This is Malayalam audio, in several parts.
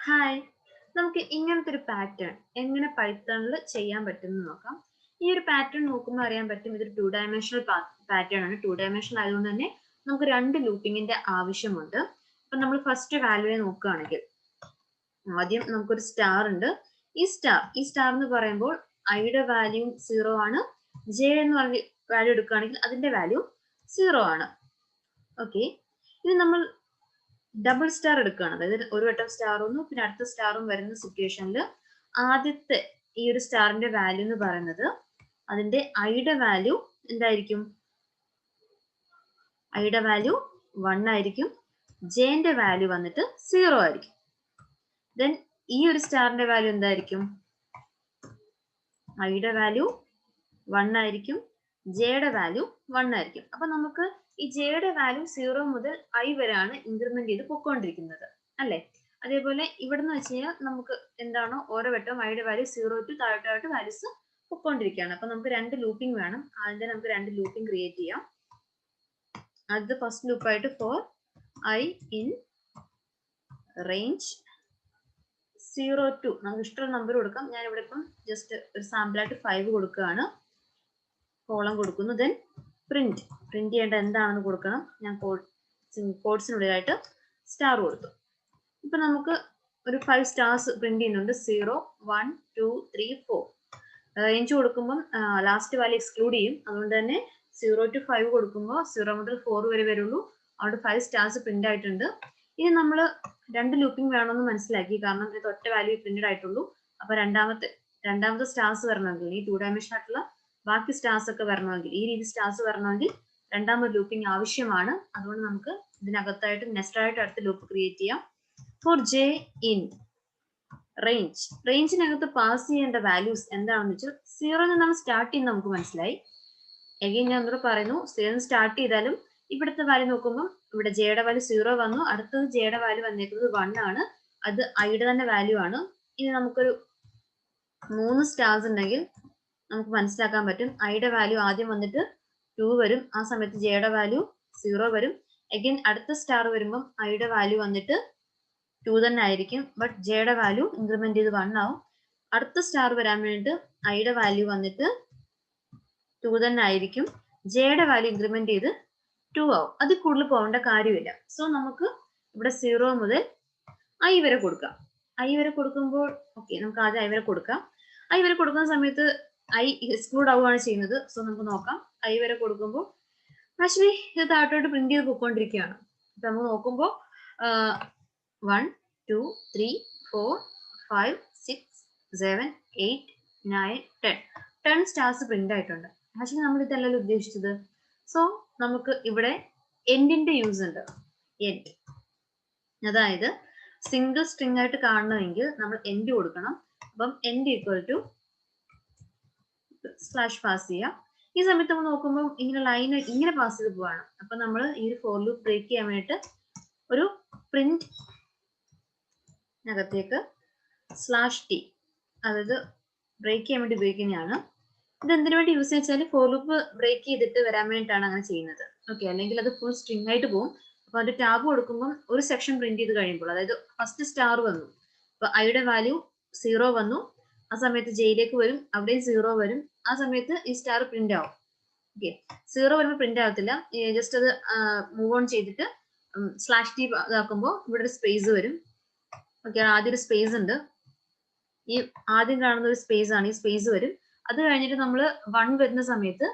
ഹായ്, നമുക്ക് ഇങ്ങനത്തെ ഒരു പാറ്റേൺ എങ്ങനെ പൈത്തണിൽ ചെയ്യാൻ പറ്റുമെന്ന് നോക്കാം. ഈ ഒരു പാറ്റേൺ നോക്കുമ്പോൾ അറിയാൻ പറ്റും ഇതൊരു ടു ഡയമെൻഷണൽ പാറ്റേൺ ആണ്. ടു ഡയമെൻഷണൽ ആയതുകൊണ്ട് തന്നെ നമുക്ക് രണ്ട് ലൂപ്പിങ്ങിന്റെ ആവശ്യമുണ്ട്. അപ്പൊ നമ്മൾ ഫസ്റ്റ് വാല്യൂയെ നോക്കുകയാണെങ്കിൽ ആദ്യം നമുക്കൊരു സ്റ്റാർ ഉണ്ട്. ഈ സ്റ്റാർ എന്ന് പറയുമ്പോൾ ഐയുടെ വാല്യൂ 0 ആണ്. ജെ എന്ന് പറഞ്ഞ വാല്യൂ എടുക്കുകയാണെങ്കിൽ അതിന്റെ വാല്യൂ 0 ആണ്. ഓക്കെ, ഇനി നമ്മൾ ഡബിൾ സ്റ്റാർ എടുക്കുകയാണ്. അതായത് ഒരു വട്ടം സ്റ്റാർ വന്നു പിന്നെ അടുത്ത സ്റ്റാറും വരുന്ന സിറ്റുവേഷനിൽ ആദ്യത്തെ ഈ ഒരു സ്റ്റാറിന്റെ വാല്യൂ എന്ന് പറയുന്നത് അതിന്റെ ഐയുടെ വാല്യൂ എന്തായിരിക്കും? ഐയുടെ വാല്യൂ 1 ആയിരിക്കും. ജെന്റെ വാല്യൂ വന്നിട്ട് 0 ആയിരിക്കും. ദെൻ ഈ ഒരു സ്റ്റാറിന്റെ വാല്യൂ എന്തായിരിക്കും? ഐയുടെ വാല്യൂ 1 ആയിരിക്കും. ജെയുടെ വാല്യൂ 1 ആയിരിക്കും. അപ്പൊ നമുക്ക് ഈ ജെയുടെ വാല്യൂ 0 മുതൽ ഐ വരെയാണ് ഇൻക്രിമെന്റ് ചെയ്ത് പൊക്കോണ്ടിരിക്കുന്നത് അല്ലെ? അതേപോലെ ഇവിടെ നിന്ന് വെച്ച് കഴിഞ്ഞാൽ നമുക്ക് എന്താണോ ഓരോ വട്ടം ഐയുടെ വാല്യൂ 0 ടു താഴോട്ട് വാല്യൂസ് പൊക്കോണ്ടിരിക്കുകയാണ്. അപ്പൊ നമുക്ക് രണ്ട് ലൂപ്പിംഗ് വേണം. ആദ്യം നമുക്ക് രണ്ട് ലൂപ്പിംഗ് ക്രിയേറ്റ് ചെയ്യാം. അത് ഫസ്റ്റ് ലൂപ്പായിട്ട് for I in range 0 to നമുക്ക് ഇഷ്ടമുള്ള നമ്പർ കൊടുക്കാം. ഞാൻ ഇവിടെ ഇപ്പം ജസ്റ്റ് ഒരു സാമ്പിൾ ആയിട്ട് 5 കൊടുക്കുകയാണ്. കോളം കൊടുക്കുന്നു. ദെൻ പ്രിന്റ് ചെയ്യേണ്ട എന്താണെന്ന് കൊടുക്കണം. ഞാൻ കോഡ്സിനുള്ളിലായിട്ട് സ്റ്റാർ കൊടുത്തു. ഇപ്പൊ നമുക്ക് ഒരു 5 സ്റ്റാർസ് പ്രിന്റ് ചെയ്യുന്നുണ്ട്. 0 1 2 3 4 റേഞ്ച് കൊടുക്കുമ്പോൾ ലാസ്റ്റ് വാല്യൂ എക്സ്ക്ലൂഡ് ചെയ്യും. അതുകൊണ്ട് തന്നെ 0 ടു 5 കൊടുക്കുമ്പോൾ 0 മുതൽ 4 വരെ വരുള്ളൂ. അവിടെ 5 സ്റ്റാർസ് പ്രിന്റ് ആയിട്ടുണ്ട്. ഇനി നമ്മൾ രണ്ട് ലൂപ്പിംഗ് വേണമെന്ന് മനസ്സിലാക്കി. കാരണം ഇത് ഒറ്റ വാല്യൂ പ്രിന്റഡ് ആയിട്ടുള്ളൂ. അപ്പൊ രണ്ടാമത്തെ സ്റ്റാർസ് വരണമെങ്കിൽ ഈ ടു ഡയമെൻഷൻ ആയിട്ടുള്ള ബാക്കി സ്റ്റാർസ് ഒക്കെ വരണമെങ്കിൽ ഈ രീതി സ്റ്റാർസ് വരണമെങ്കിൽ രണ്ടാമത് ലൂപ്പിംഗ് ആവശ്യമാണ്. അതുകൊണ്ട് നമുക്ക് ഇതിനകത്തായിട്ട് നെസ്റ്റഡ് ആയിട്ട് അടുത്ത ലൂപ്പ് ക്രിയേറ്റ് ചെയ്യാം. ഫോർ ജെ ഇൻ റേഞ്ചിനകത്ത് പാസ് ചെയ്യേണ്ട വാല്യൂസ് എന്താണെന്ന് വെച്ചാൽ 0 നിന്നാണ് സ്റ്റാർട്ട് ചെയ്യുന്നത് നമുക്ക് മനസ്സിലായി. എഗെയിൻ ഞാൻ ഒന്നുകൂടെ പറയുന്നു, 0 സ്റ്റാർട്ട് ചെയ്താലും ഇവിടുത്തെ വാല്യൂ നോക്കുമ്പോൾ ഇവിടെ ജെയുടെ വാല്യൂ 0 വന്നു. അടുത്തത് ജെയുടെ വാല്യൂ വന്നേക്കുന്നത് 1 ആണ്. അത് ഐയുടെ തന്നെ വാല്യൂ ആണ്. ഇനി നമുക്കൊരു 3 സ്റ്റാർസ് ഉണ്ടെങ്കിൽ നമുക്ക് മനസ്സിലാക്കാൻ പറ്റും ഐയുടെ വാല്യൂ ആദ്യം വന്നിട്ട് 2 വരും. ആ സമയത്ത് ജെയുടെ വാല്യൂ 0 വരും. അഗൈൻ അടുത്ത സ്റ്റാർ വരുമ്പോൾ ഐയുടെ വാല്യൂ വന്നിട്ട് 2 തന്നെ ആയിരിക്കും. ബട്ട് ജെയുടെ വാല്യൂ ഇൻക്രിമെന്റ് ചെയ്ത് 1 ആവും. അടുത്ത സ്റ്റാർ വരാൻ വേണ്ടിയിട്ട് ഐയുടെ വാല്യൂ വന്നിട്ട് 2 തന്നെ ആയിരിക്കും. ജെയുടെ വാല്യൂ ഇൻക്രിമെന്റ് ചെയ്ത് 2 ആവും. അതിൽ കൂടുതൽ പോകേണ്ട കാര്യമില്ല. സോ നമുക്ക് ഇവിടെ 0 മുതൽ ഐ വരെ കൊടുക്കാം. ഐ വരെ കൊടുക്കുമ്പോൾ ഓക്കെ, നമുക്ക് ആദ്യം ഐ വരെ കൊടുക്കാം. ഐ വരെ കൊടുക്കുന്ന സമയത്ത് ഐ എക്സ്ക്ലൂഡ് ആവുകയാണ് ചെയ്യുന്നത്. സോ നമുക്ക് നോക്കാം. ഐ വരെ കൊടുക്കുമ്പോൾ ആക്ച്വലി ഇത് താഴോട്ട് പ്രിന്റ് ചെയ്ത് പോയിക്കൊണ്ടിരിക്കുകയാണ്. അപ്പൊ നമുക്ക് നോക്കുമ്പോൾ 1 2 3 4 5 6 7 8 9 10 സ്റ്റാർസ് പ്രിന്റ് ആയിട്ടുണ്ട്. ആക്ച്വലി നമ്മൾ ഇതല്ലല്ലോ ഉദ്ദേശിച്ചത്. സോ നമുക്ക് ഇവിടെ എൻഡിന്റെ യൂസ് ഉണ്ട്. എൻഡ്, അതായത് സിംഗിൾ സ്ട്രിംഗ് ആയിട്ട് കാണണമെങ്കിൽ നമ്മൾ എൻഡ് കൊടുക്കണം. അപ്പം end equal to slash pass ചെയ്യാം. ഈ സമയത്ത് നമ്മൾ നോക്കുമ്പോൾ ഇങ്ങനെ ലൈൻ ഇങ്ങനെ പാസ് ചെയ്ത് പോവാണ്. അപ്പൊ നമ്മൾ ഈ ഒരു ഫോർ ലൂപ്പ് ബ്രേക്ക് ചെയ്യാൻ വേണ്ടിയിട്ട് ഒരു പ്രിന്റ് അകത്തേക്ക് സ്ലാഷ് ടി, അതായത് ബ്രേക്ക് ചെയ്യാൻ വേണ്ടി ഉപയോഗിക്കുന്നതാണ്. ഇത് എന്തിനു വേണ്ടി യൂസ് വെച്ചാൽ ഫോർ ലൂപ്പ് ബ്രേക്ക് ചെയ്തിട്ട് വരാൻ വേണ്ടിയിട്ടാണ് അങ്ങനെ ചെയ്യുന്നത്. ഓക്കെ, അല്ലെങ്കിൽ അത് ഫുൾ സ്ട്രിംഗ് ആയിട്ട് പോകും. അപ്പൊ അത് ടാബ് കൊടുക്കുമ്പോൾ ഒരു സെക്ഷൻ പ്രിന്റ് ചെയ്ത് കഴിയുമ്പോൾ, അതായത് ഫസ്റ്റ് സ്റ്റാർ വന്നു, അപ്പൊ ഐയുടെ വാല്യൂ 0 വന്നു. ആ സമയത്ത് ജെയിലേക്ക് വരും, അവിടെയും 0 വരും. ആ സമയത്ത് ഈ സ്റ്റാർ പ്രിന്റ് ആവും. ഓക്കെ, 0 വരുമ്പോൾ പ്രിന്റ് ആവത്തില്ല. ജസ്റ്റ് അത് മൂവ് ഓൺ ചെയ്തിട്ട് സ്ലാഷ് ടി ഇതാക്കുമ്പോൾ ഇവിടെ ഒരു സ്പേസ് വരും. ഓക്കെ, ആദ്യം ഒരു സ്പേസ് ഉണ്ട്. ഈ ആദ്യം കാണുന്ന ഒരു സ്പേസ് ആണ്, ഈ സ്പേസ് വരും. അത് കഴിഞ്ഞിട്ട് നമ്മൾ 1 വരുന്ന സമയത്ത്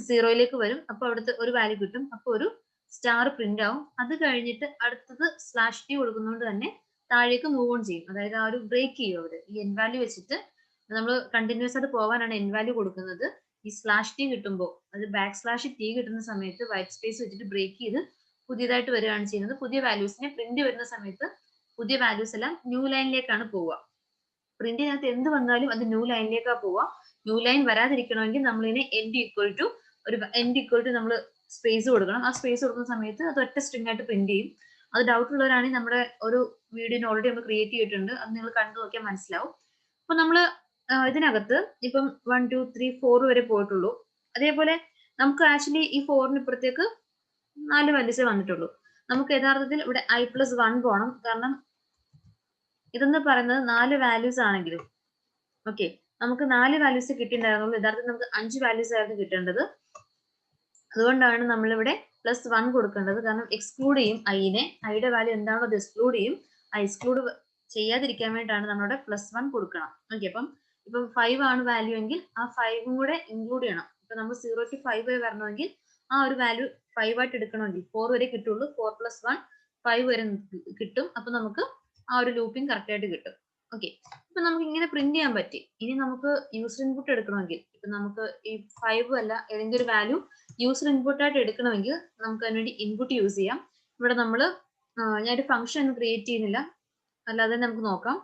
0യിലേക്ക് വരും. അപ്പൊ അവിടുത്തെ ഒരു വാല്യൂ കിട്ടും. അപ്പൊ ഒരു സ്റ്റാർ പ്രിന്റ് ആവും. അത് കഴിഞ്ഞിട്ട് അടുത്തത് സ്ലാഷ് ടി കൊടുക്കുന്നതുകൊണ്ട് തന്നെ താഴേക്ക് മൂവ് ഓൺ ചെയ്യും. അതായത് ആ ഒരു ബ്രേക്ക് ചെയ്യും. അവിടെ ഈ എൻ വാല്യൂ വെച്ചിട്ട് നമ്മൾ കണ്ടിന്യൂസ് ആയിട്ട് പോകാനാണ് എൻ വാല്യൂ കൊടുക്കുന്നത്. ഈ സ്ലാഷ് ടി കിട്ടുമ്പോൾ, അത് ബാക്ക് സ്ലാഷ് ടി കിട്ടുന്ന സമയത്ത് വൈറ്റ് സ്പേസ് വെച്ചിട്ട് ബ്രേക്ക് ചെയ്ത് പുതിയതായിട്ട് വരികയാണ് ചെയ്യുന്നത്. പുതിയ വാല്യൂസിനെ പ്രിന്റ് വരുന്ന സമയത്ത് പുതിയ വാല്യൂസ് എല്ലാം ന്യൂ ലൈനിലേക്കാണ് പോവുക. പ്രിന്റിനകത്ത് എന്ത് വന്നാലും അത് ന്യൂ ലൈനിലേക്കാണ് പോവുക. ന്യൂ ലൈൻ വരാതിരിക്കണമെങ്കിൽ നമ്മൾ ഇതിനെ എൻഡ് ഈക്വൽ ടു നമ്മൾ സ്പേസ് കൊടുക്കണം. ആ സ്പേസ് കൊടുക്കുന്ന സമയത്ത് അത് ഒറ്റ സ്ട്രിംഗ് ആയിട്ട് പ്രിന്റ് ചെയ്യും. അത് ഡൗട്ട് ഉള്ളവരാണെങ്കിൽ നമ്മുടെ ഒരു വീഡിയോ ഓൾറെഡി നമ്മൾ ക്രിയേറ്റ് ചെയ്തിട്ടുണ്ട്. അത് നിങ്ങൾ കണ്ടു നോക്കിയാൽ മനസ്സിലാവും. അപ്പൊ നമ്മൾ ഇതിനകത്ത് ഇപ്പം 1 2 3 4 വരെ പോയിട്ടുള്ളൂ. അതേപോലെ നമുക്ക് ആക്ച്വലി ഈ 4ന് ഇപ്പുറത്തേക്ക് 4 വാല്യൂസേ വന്നിട്ടുള്ളൂ. നമുക്ക് യഥാർത്ഥത്തിൽ ഇവിടെ i+1 പോകണം. കാരണം ഇതെന്ന് പറയുന്നത് 4 വാല്യൂസ് ആണെങ്കിലും ഓക്കെ നമുക്ക് 4 വാല്യൂസ് കിട്ടിയിട്ടുണ്ടായിരുന്നുള്ളൂ. യഥാർത്ഥത്തിൽ നമുക്ക് 5 വാല്യൂസ് ആയിരുന്നു കിട്ടേണ്ടത്. അതുകൊണ്ടാണ് നമ്മളിവിടെ +1 കൊടുക്കേണ്ടത്. കാരണം എക്സ്ക്ലൂഡ് ചെയ്യും ഐനെ, ഐയുടെ വാല്യൂ എന്താണോ അത് എക്സ്ക്ലൂഡ് ചെയ്യും. ആ എക്സ്ക്ലൂഡ് ചെയ്യാതിരിക്കാൻ വേണ്ടിയിട്ടാണ് നമ്മളിവിടെ +1 കൊടുക്കണം. ഓക്കെ ഇപ്പം 5 ആണ് വാല്യൂ എങ്കിൽ ആ 5ഉം കൂടെ ഇൻക്ലൂഡ് ചെയ്യണം. ഇപ്പൊ നമ്മൾ 0 to 5 വരെ വരണമെങ്കിൽ ആ ഒരു വാല്യൂ 5 ആയിട്ട് എടുക്കണമെങ്കിൽ 4 വരെ കിട്ടുള്ളൂ. 4 + 1 5 വരെ കിട്ടും. അപ്പൊ നമുക്ക് ആ ഒരു ലൂപ്പിംഗ് കറക്റ്റ് ആയിട്ട് കിട്ടും. ഓക്കെ ഇപ്പൊ നമുക്ക് ഇങ്ങനെ പ്രിന്റ് ചെയ്യാൻ പറ്റി. ഇനി നമുക്ക് യൂസർ ഇൻപുട്ട് എടുക്കണമെങ്കിൽ ഇപ്പൊ നമുക്ക് ഈ 5 അല്ല ഏതെങ്കിലും ഒരു വാല്യൂ യൂസർ ഇൻപുട്ട് ആയിട്ട് എടുക്കണമെങ്കിൽ നമുക്ക് അതിനുവേണ്ടി ഇൻപുട്ട് യൂസ് ചെയ്യാം. ഇവിടെ നമ്മൾ ഞാനൊരു ഫംഗ്ഷൻ ക്രിയേറ്റ് ചെയ്യുന്നില്ല, അല്ലാതെ നമുക്ക് നോക്കാം.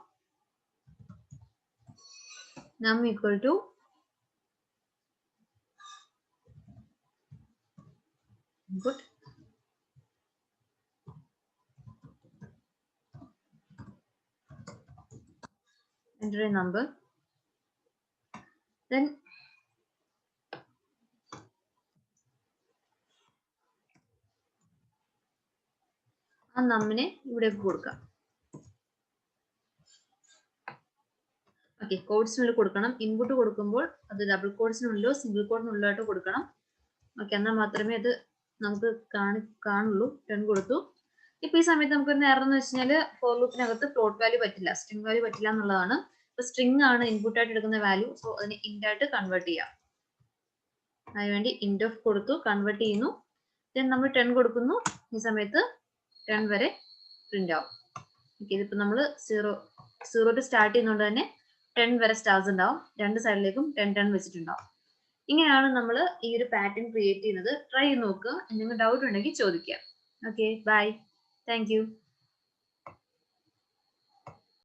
num equal to input enter a number, then ആ നമ്മിനെ ഇവിടെ കൊടുക്കാം. ഓക്കെ കോഡ്സിനുള്ളിൽ കൊടുക്കണം. ഇൻപുട്ട് കൊടുക്കുമ്പോൾ അത് ഡബിൾ കോഡ്സിനുള്ളിലോ സിംഗിൾ കോഡിനുള്ളിലോ ആയിട്ട് കൊടുക്കണം. ഓക്കെ എന്നാൽ മാത്രമേ അത് നമുക്ക് കാണുള്ളൂ. 10 കൊടുത്തു. ഇപ്പൊ ഈ സമയത്ത് നമുക്ക് എറർ എന്ന് വെച്ച് കഴിഞ്ഞാൽ ഫോർ ലൂപ്പിനകത്ത് ഫ്ലോട്ട് വാല്യൂ പറ്റില്ല, സ്ട്രിംഗ് വാല്യൂ പറ്റില്ല എന്നുള്ളതാണ്. ഇപ്പൊ സ്ട്രിംഗ് ആണ് ഇൻപുട്ട് ആയിട്ട് എടുക്കുന്ന വാല്യൂ, സോ അതിനെ ഇന്റ് ആയിട്ട് കൺവേർട്ട് ചെയ്യാം. അതിനുവേണ്ടി ഇന്റ് ഓഫ് കൊടുത്തു, കൺവേർട്ട് ചെയ്യുന്നു. ദെൻ നമ്മൾ 10 കൊടുക്കുന്നു. ഈ സമയത്ത് 10 വരെ പ്രിന്റ് ആവും. ഓക്കെ ഇതിപ്പോ നമ്മൾ 0 ടു സ്റ്റാർട്ട് ചെയ്യുന്നതുകൊണ്ട് തന്നെ 10 വരെ സ്റ്റാർസ് ഉണ്ടാവും. രണ്ട് സൈഡിലേക്കും 10 വെച്ചിട്ടുണ്ടാവും. ഇങ്ങനെയാണ് നമ്മൾ ഈ ഒരു പാറ്റേൺ ക്രിയേറ്റ് ചെയ്യുന്നത്. ട്രൈ ചെയ്ത് നോക്കുക. എന്തെങ്കിലും ഡൗട്ട് ഉണ്ടെങ്കിൽ ചോദിക്കുക. Okay bye, thank you.